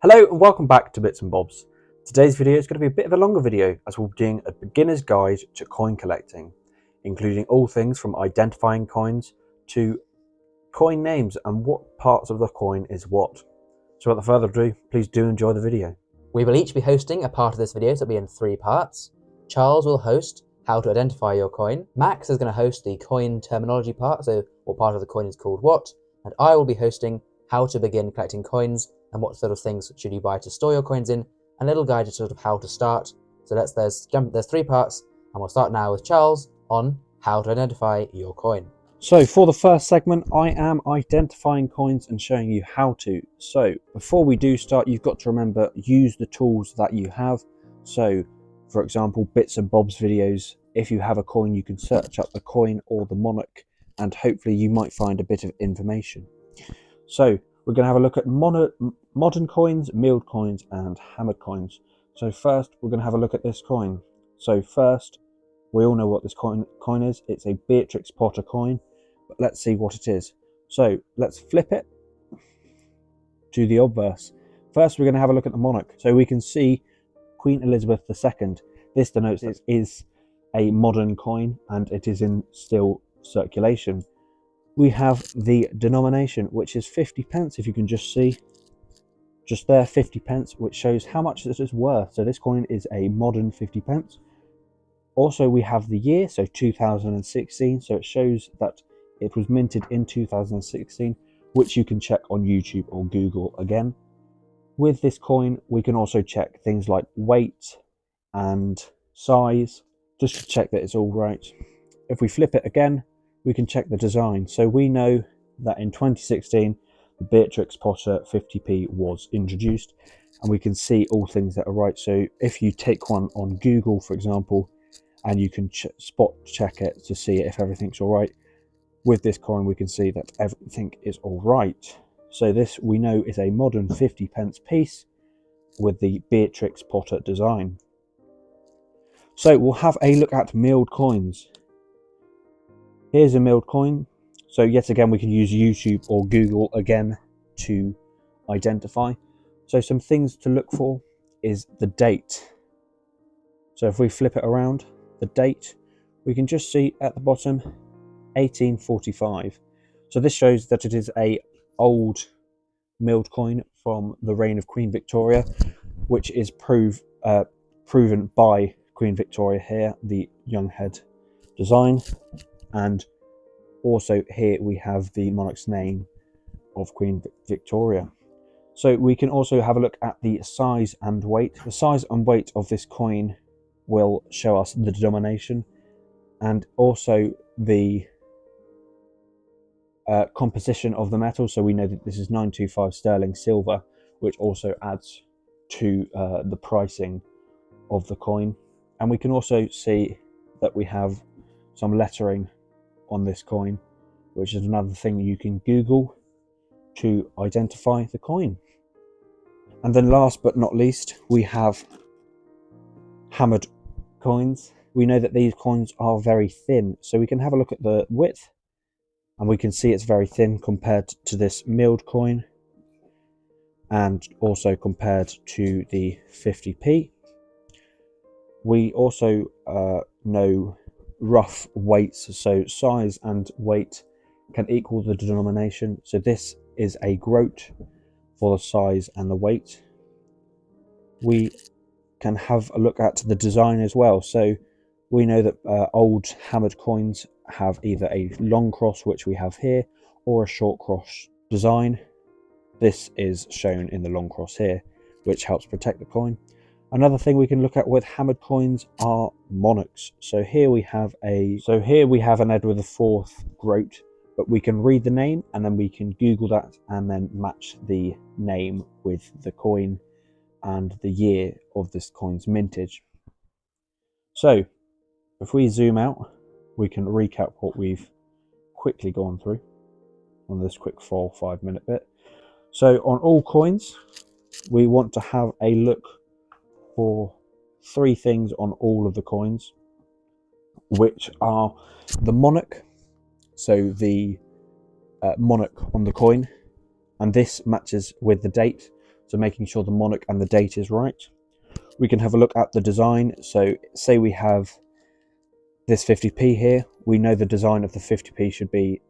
Hello and welcome back to Bits and Bobs. Today's video is going to be a bit of a longer video as we'll be doing a beginner's guide to coin collecting, including all things from identifying coins to coin names and what parts of the coin is what. So without further ado, please do enjoy the video. We will each be hosting a part of this video, so it'll be in 3 parts. Charles will host how to identify your coin. Max is going to host the coin terminology part, so what part of the coin is called what. And I will be hosting how to begin collecting coins and what sort of things should you buy to store your coins in, and a little guide to sort of how to start. So there's 3 parts, and we'll start now with Charles on how to identify your coin. So for the first segment, I am identifying coins and showing you how to. So before we do start, you've got to remember, use the tools that you have. So for example, Bits and Bobs videos, if you have a coin, you can search up the coin or the monarch and hopefully you might find a bit of information. So we're going to have a look at modern coins, milled coins and hammered coins. So first we're going to have a look at this coin. So first, we all know what this coin is. It's a Beatrix Potter coin, but let's see what it is. So let's flip it to the obverse. First we're going to have a look at the monarch. So we can see Queen Elizabeth II. This denotes it is a modern coin and it is in still circulation. We have the denomination, which is 50p, if you can just see just there, 50p, which shows how much this is worth. So this coin is a modern 50p. Also we have the year, so 2016, so it shows that it was minted in 2016, which you can check on YouTube or Google again. With this coin we can also check things like weight and size, just to check that it's all right. If we flip it again, we can check the design. So we know that in 2016 the Beatrix Potter 50p was introduced, and we can see all things that are right. So if you take one on Google, for example, and you can spot check it to see if everything's all right, with this coin we can see that everything is all right. So this we know is a modern 50p piece with the Beatrix Potter design. So we'll have a look at milled coins. Here's a milled coin. So yet again we can use YouTube or Google again to identify. So some things to look for is the date. So if we flip it around, the date, we can just see at the bottom 1845. So this shows that it is a old milled coin from the reign of Queen Victoria, which is proven by Queen Victoria here, the young head design, and also here we have the monarch's name of Queen Victoria. So we can also have a look at the size and weight. The size and weight of this coin will show us the denomination and also the composition of the metal. So we know that this is 925 sterling silver, which also adds to the pricing of the coin. And we can also see that we have some lettering on this coin, which is another thing you can Google to identify the coin. And then last but not least, we have hammered coins. We know that these coins are very thin, so we can have a look at the width and we can see it's very thin compared to this milled coin and also compared to the 50p. We also know rough weights, so size and weight can equal the denomination. So this is a groat for the size and the weight. We can have a look at the design as well. So we know that old hammered coins have either a long cross, which we have here, or a short cross design. This is shown in the long cross here, which helps protect the coin. Another thing we can look at with hammered coins are monarchs. So here we have an Edward IV groat, but we can read the name and then we can Google that and then match the name with the coin and the year of this coin's mintage. So if we zoom out, we can recap what we've quickly gone through on this quick 4 or 5 minute bit. So on all coins, we want to have a look for 3 things on all of the coins, which are the monarch, so the monarch on the coin, and this matches with the date. so making sure the monarch and the date is right. We can have a look at the design. So say we have this 50p here, we know the design of the 50p should be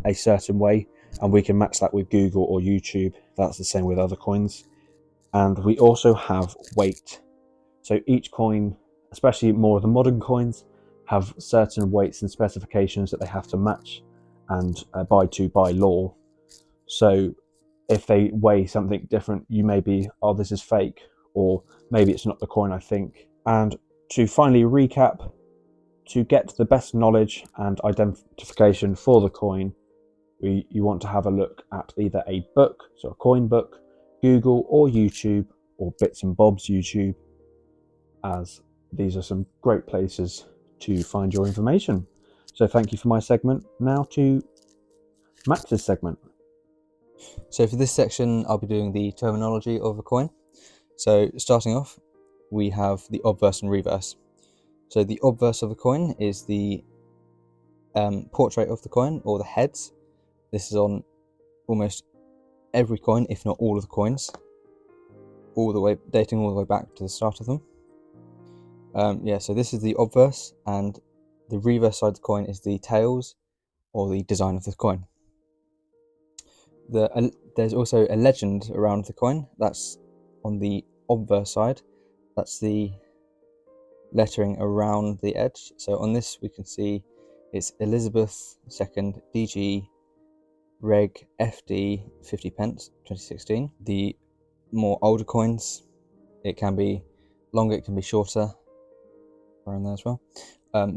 a certain way, and we can match that with Google or YouTube. That's the same with other coins. And we also have weight. So each coin, especially more of the modern coins, have certain weights and specifications that they have to match and abide to by law. So if they weigh something different, you may be, oh, this is fake, or maybe it's not the coin I think. And to finally recap, to get the best knowledge and identification for the coin, you want to have a look at either a book, so a coin book, Google or YouTube, or Bits and Bobs YouTube, as these are some great places to find your information. So thank you for my segment. Now to Max's segment. So for this section, I'll be doing the terminology of a coin. So starting off, we have the obverse and reverse. So the obverse of the coin is the portrait of the coin, or the heads. This is on almost every coin, if not all of the coins, dating all the way back to the start of them. So this is the obverse, and the reverse side of the coin is the tails, or the design of the coin. There's also a legend around the coin. That's on the obverse side. That's the lettering around the edge. So on this we can see it's Elizabeth II DG Reg FD 50 pence 2016. The more older coins, it can be longer, it can be shorter, around there as well.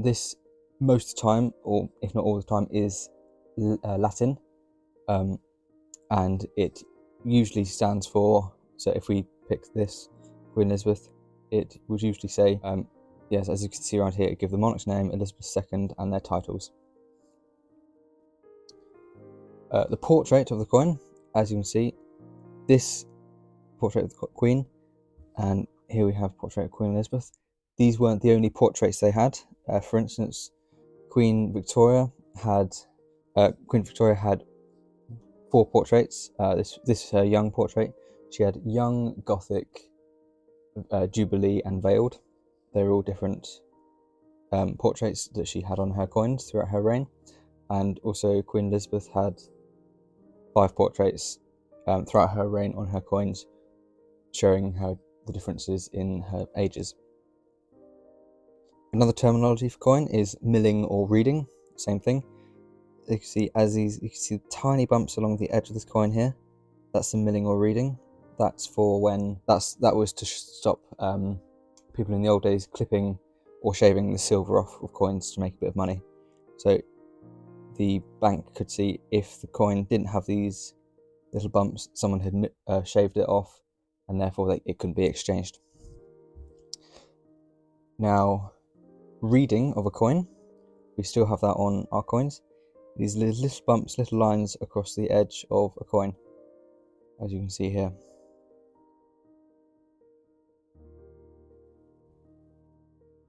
This most of the time, or if not all the time, is Latin, and it usually stands for, so if we pick this Queen Elizabeth, it would usually say, yes, as you can see around here, it gives the monarch's name, Elizabeth II, and their titles. The portrait of the coin, as you can see, this portrait of the Queen, and here we have portrait of Queen Elizabeth. These weren't the only portraits they had. For instance, Queen Victoria had 4 portraits. This is her young portrait. She had young, Gothic, Jubilee, and Veiled. They're all different portraits that she had on her coins throughout her reign. And also Queen Elizabeth had 5 portraits throughout her reign on her coins, showing the differences in her ages. Another terminology for coin is milling or reading. Same thing. You can see you can see tiny bumps along the edge of this coin here. That's the milling or reading. That's for when that was to stop people in the old days clipping or shaving the silver off of coins to make a bit of money. So the bank could see if the coin didn't have these little bumps, someone had shaved it off, and therefore it couldn't be exchanged. Now, reading of a coin, we still have that on our coins. These little bumps, little lines across the edge of a coin, as you can see here.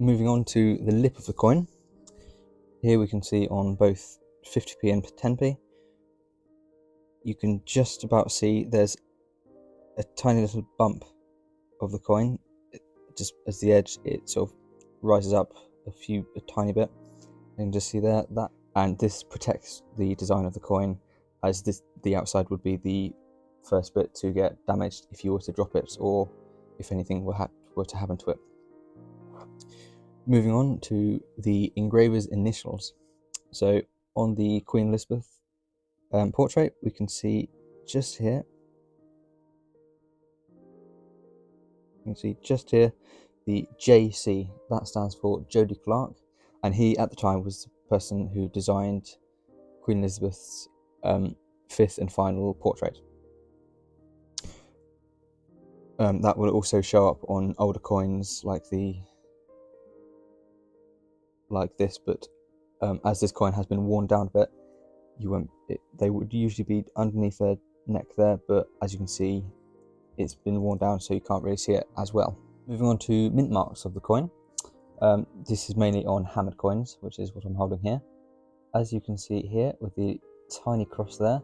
Moving on to the lip of the coin. Here we can see on both 50p and 10p, you can just about see there's a tiny little bump of the coin. Just as the edge, it sort of rises up a tiny bit. You can just see there that, and this protects the design of the coin, as the outside would be the first bit to get damaged if you were to drop it, or if anything were to happen to it. Moving on to the engraver's initials. So on the Queen Elizabeth portrait, we can see just here. You can see just here the JC. That stands for Jody Clark, and he at the time was the person who designed Queen Elizabeth's 5th and final portrait. That will also show up on older coins like this, but as this coin has been worn down a bit, they would usually be underneath their neck there, but as you can see, it's been worn down, so you can't really see it as well. Moving on to mint marks of the coin. This is mainly on hammered coins, which is what I'm holding here. As you can see here with the tiny cross there,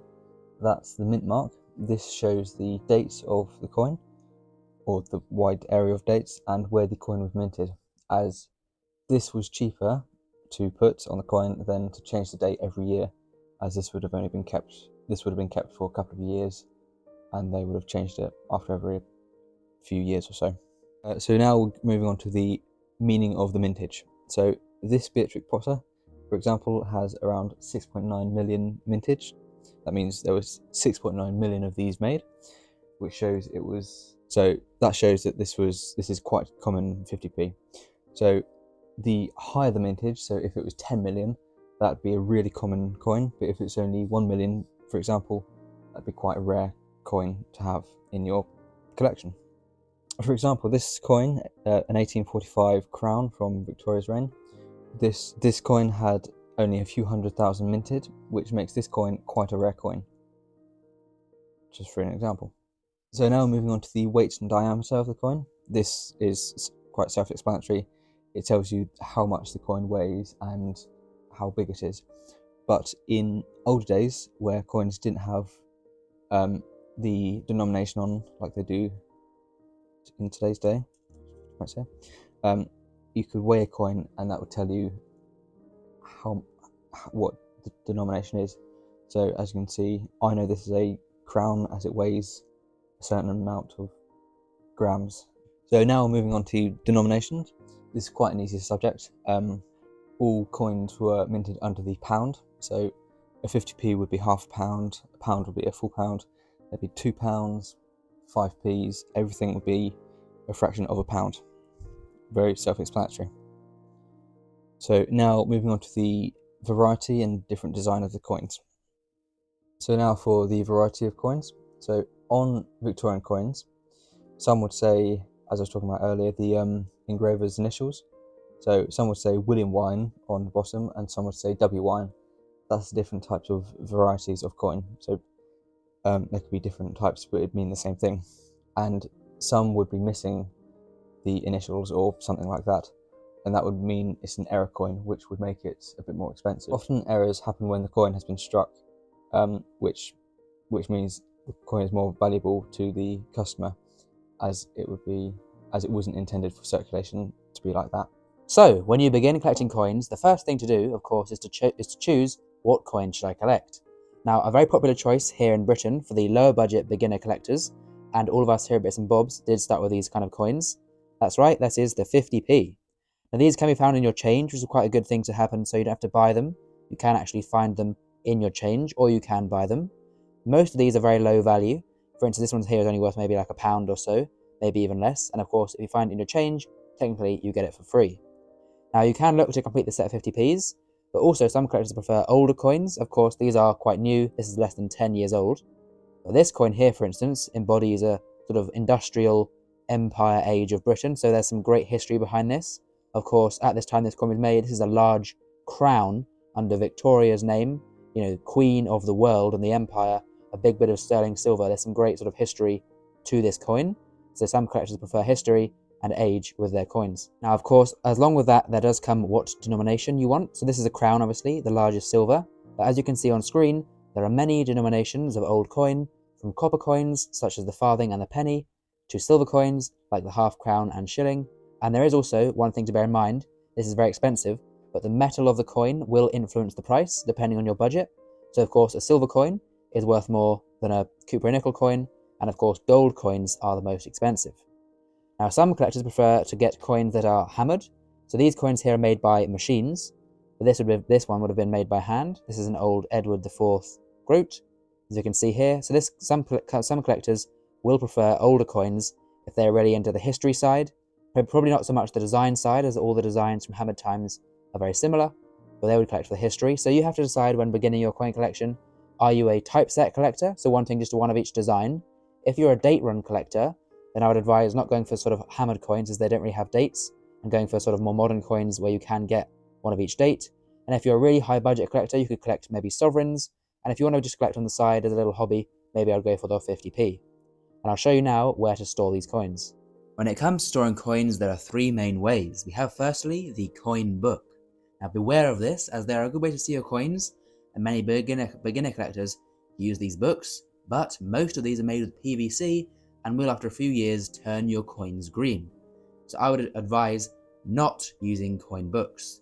that's the mint mark. this shows the dates of the coin, or the wide area of dates, and where the coin was minted, as this was cheaper to put on the coin than to change the date every year, as this would have been kept for a couple of years, and they would have changed it after every few years or so. So now moving on to the meaning of the mintage. So this Beatrix Potter, for example, has around 6.9 million mintage. That means there was 6.9 million of these made, which shows it was. So that shows that this is quite common 50p. So the higher the mintage, so if it was 10 million, that'd be a really common coin. But if it's only 1 million, for example, that'd be quite a rare coin to have in your collection. For example, this coin, an 1845 crown from Victoria's reign, this coin had only a few 100,000 minted, which makes this coin quite a rare coin, just for an example. So now moving on to the weight and diameter of the coin. This is quite self-explanatory. It tells you how much the coin weighs and how big it is. But in older days, where coins didn't have the denomination on like they do in today's day, you could weigh a coin and that would tell you what the denomination is. So as you can see, I know this is a crown as it weighs a certain amount of grams. So now moving on to denominations. This is quite an easy subject. All coins were minted under the pound. So a 50p would be half a pound would be a full pound, there'd be 2 pounds, 5p's, everything would be a fraction of a pound. Very self-explanatory. So now moving on to the variety and different design of the coins. So now for the variety of coins. So on Victorian coins, some would say, as I was talking about earlier, the engraver's initials. So some would say William Wine on the bottom, and some would say W Wine. That's the different types of varieties of coin. So there could be different types, but it'd mean the same thing. And some would be missing the initials or something like that, and that would mean it's an error coin, which would make it a bit more expensive. Often errors happen when the coin has been struck, which means the coin is more valuable to the customer, as it wasn't intended for circulation to be like that. So, when you begin collecting coins, the first thing to do, of course, is to choose what coin should I collect. Now, a very popular choice here in Britain for the lower budget beginner collectors, and all of us here at Bits and Bobs did start with these kind of coins. That's right, that is the 50p. Now, these can be found in your change, which is quite a good thing to happen, so you don't have to buy them. You can actually find them in your change, or you can buy them. Most of these are very low value. For instance, this one here is only worth maybe like £1 or so, maybe even less. And of course, if you find it in your change, technically you get it for free. Now, you can look to complete the set of 50p's, but also some collectors prefer older coins. Of course, these are quite new. This is less than 10 years old. But this coin here, for instance, embodies a sort of industrial empire age of Britain, so there's some great history behind this. Of course, at this time this coin was made, this is a large crown under Victoria's name, Queen of the world and the empire, a big bit of sterling silver. There's some great sort of history to this coin, so some collectors prefer history and age with their coins. Now, of course, along with that, there does come what denomination you want. So this is a crown, obviously, the largest silver, but as you can see on screen, there are many denominations of old coin, from copper coins, such as the farthing and the penny, to silver coins, like the half crown and shilling. And there is also one thing to bear in mind: this is very expensive, but the metal of the coin will influence the price, depending on your budget. So, of course, a silver coin is worth more than a copper nickel coin, and of course, gold coins are the most expensive. Now, some collectors prefer to get coins that are hammered. So these coins here are made by machines, but this one would have been made by hand. This is an old Edward IV groat, as you can see here. So some collectors will prefer older coins if they're really into the history side. Probably not so much the design side, as all the designs from hammered times are very similar, but they would collect for the history. So you have to decide when beginning your coin collection, are you a typeset collector, so wanting just one of each design? If you're a date run collector, then I would advise not going for sort of hammered coins, as they don't really have dates, and going for sort of more modern coins where you can get one of each date. And if you're a really high budget collector, you could collect maybe sovereigns, and if you want to just collect on the side as a little hobby, maybe I'd go for the 50p. And I'll show you now where to store these coins. When it comes to storing coins, there are three main ways. We have firstly the coin book. Now beware of this, as they are a good way to see your coins, and many beginner collectors use these books, but most of these are made with PVC and will after a few years turn your coins green. So I would advise not using coin books.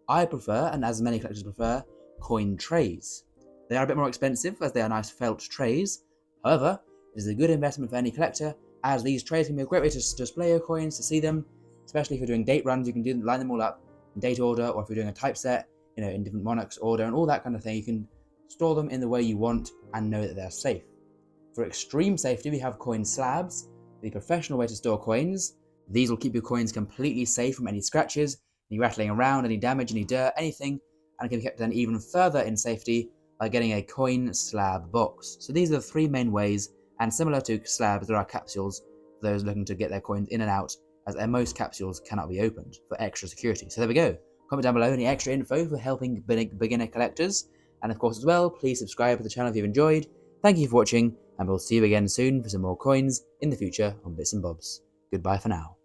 I prefer, and as many collectors prefer, coin trays. They are a bit more expensive as they are nice felt trays. However, it is a good investment for any collector, as these trays can be a great way to display your coins, to see them, especially if you're doing date runs. You can line them all up in date order, or if you're doing a typeset, in different monarchs order and all that kind of thing. You can store them in the way you want and know that they're safe. For extreme safety, we have coin slabs, the professional way to store coins. These will keep your coins completely safe from any scratches, any rattling around, any damage, any dirt, anything, and can be kept then even further in safety by getting a coin slab box. So these are the three main ways, and similar to slabs, there are capsules for those looking to get their coins in and out, as most capsules cannot be opened for extra security. So there we go. Comment down below any extra info for helping beginner collectors, and of course as well, please subscribe to the channel if you've enjoyed. Thank you for watching, and we'll see you again soon for some more coins in the future on Bits and Bobs. Goodbye for now.